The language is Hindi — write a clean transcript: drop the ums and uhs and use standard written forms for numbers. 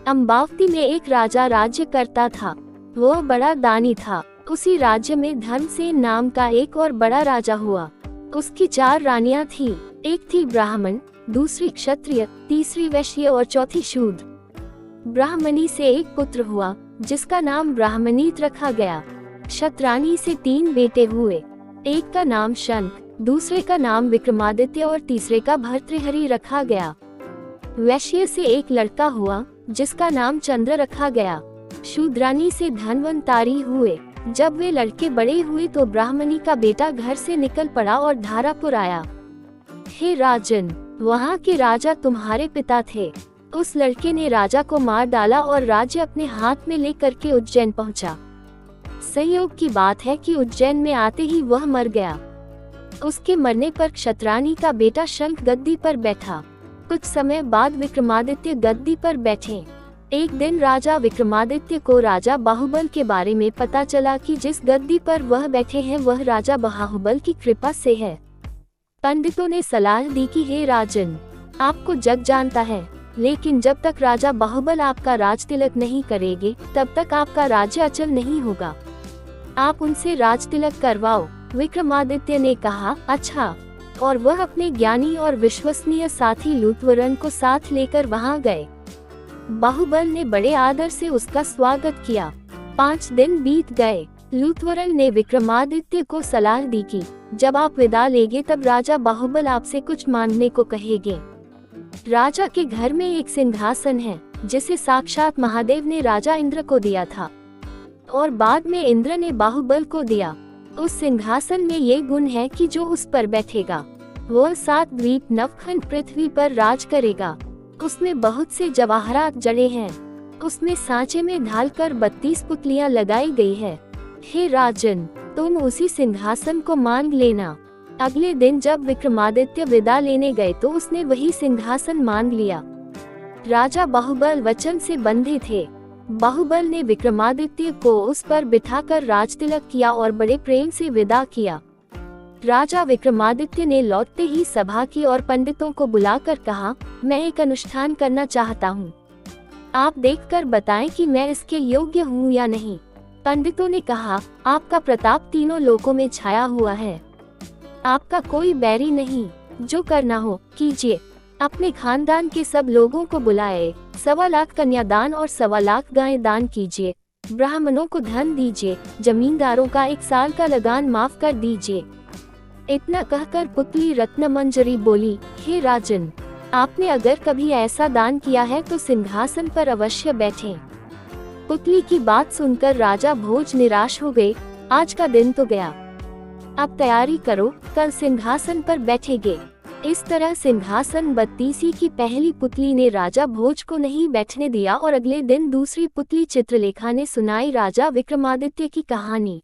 अम्बावती में एक राजा राज्य करता था। वह बड़ा दानी था। उसी राज्य में धर्मसेन नाम का एक और बड़ा राजा हुआ। उसकी 4 रानियां थीं। एक थी ब्राह्मण, दूसरी क्षत्रिय, तीसरी वैश्य और चौथी शूद्र। ब्राह्मणी से एक पुत्र हुआ जिसका नाम ब्राह्मणीत रखा गया। क्षत्राणी से 3 बेटे हुए। एक का नाम शंख, दूसरे का नाम विक्रमादित्य और तीसरे का भर्तृहरि रखा गया। वैश्य से एक लड़का हुआ जिसका नाम चंद्र रखा गया। शूद्रानी से धन्वंतारी हुए। जब वे लड़के बड़े हुए तो ब्राह्मणी का बेटा घर से निकल पड़ा और धारापुर आया। हे राजन, वहाँ के राजा तुम्हारे पिता थे। उस लड़के ने राजा को मार डाला और राज्य अपने हाथ में लेकर के उज्जैन पहुँचा। संयोग की बात है कि उज्जैन में आते ही वह मर गया। उसके मरने पर क्षत्राणी का बेटा शंख गद्दी पर बैठा। कुछ समय बाद विक्रमादित्य गद्दी पर बैठे। एक दिन राजा विक्रमादित्य को राजा बाहुबल के बारे में पता चला कि जिस गद्दी पर वह बैठे हैं वह राजा बाहुबल की कृपा से है। पंडितों ने सलाह दी कि हे राजन, आपको जग जानता है, लेकिन जब तक राजा बाहुबल आपका राज तिलक नहीं करेंगे तब तक आपका राज्य अचल नहीं होगा। आप उनसे राज तिलक करवाओ। विक्रमादित्य ने कहा, अच्छा, और वह अपने ज्ञानी और विश्वसनीय साथी लूथवरन को साथ लेकर वहां गए। बाहुबल ने बड़े आदर से उसका स्वागत किया। 5 दिन बीत गए। लूथवरन ने विक्रमादित्य को सलाह दी कि जब आप विदा लेंगे तब राजा बाहुबल आपसे कुछ मांगने को कहेंगे। राजा के घर में एक सिंहासन है जिसे साक्षात महादेव ने राजा इंद्र को दिया था और बाद में इंद्र ने बाहुबल को दिया। उस सिंहासन में ये गुण है कि जो उस पर बैठेगा वह 7 द्वीप नवखंड पृथ्वी पर राज करेगा। उसमें बहुत से जवाहरात जड़े हैं। उसमें सांचे में ढालकर 32 पुतलियां लगाई गई है। हे राजन, तुम उसी सिंहासन को मांग लेना। अगले दिन जब विक्रमादित्य विदा लेने गए तो उसने वही सिंहासन मांग लिया। राजा बाहुबल वचन से बंधे थे। बाहुबल ने विक्रमादित्य को उस पर बिठाकर राज तिलक किया और बड़े प्रेम से विदा किया। राजा विक्रमादित्य ने लौटते ही सभा की और पंडितों को बुलाकर कहा, मैं एक अनुष्ठान करना चाहता हूँ। आप देखकर बताएं कि मैं इसके योग्य हूँ या नहीं। पंडितों ने कहा, आपका प्रताप तीनों लोकों में छाया हुआ है। आपका कोई बैरी नहीं। जो करना हो कीजिए। अपने खानदान के सब लोगों को बुलाए। 1.25 लाख कन्यादान और 1.25 लाख गायें दान कीजिए। ब्राह्मणों को धन दीजिए। जमींदारों का 1 साल का लगान माफ कर दीजिए। इतना कहकर पुतली रत्नमंजरी बोली, हे राजन, आपने अगर कभी ऐसा दान किया है तो सिंहासन पर अवश्य बैठें। पुतली की बात सुनकर राजा भोज निराश हो गए। आज का दिन तो गया, अब तैयारी करो, कल सिंहासन पर बैठेंगे। इस तरह सिंहासन बत्तीसी की पहली पुतली ने राजा भोज को नहीं बैठने दिया और अगले दिन दूसरी पुतली चित्रलेखा ने सुनाई राजा विक्रमादित्य की कहानी।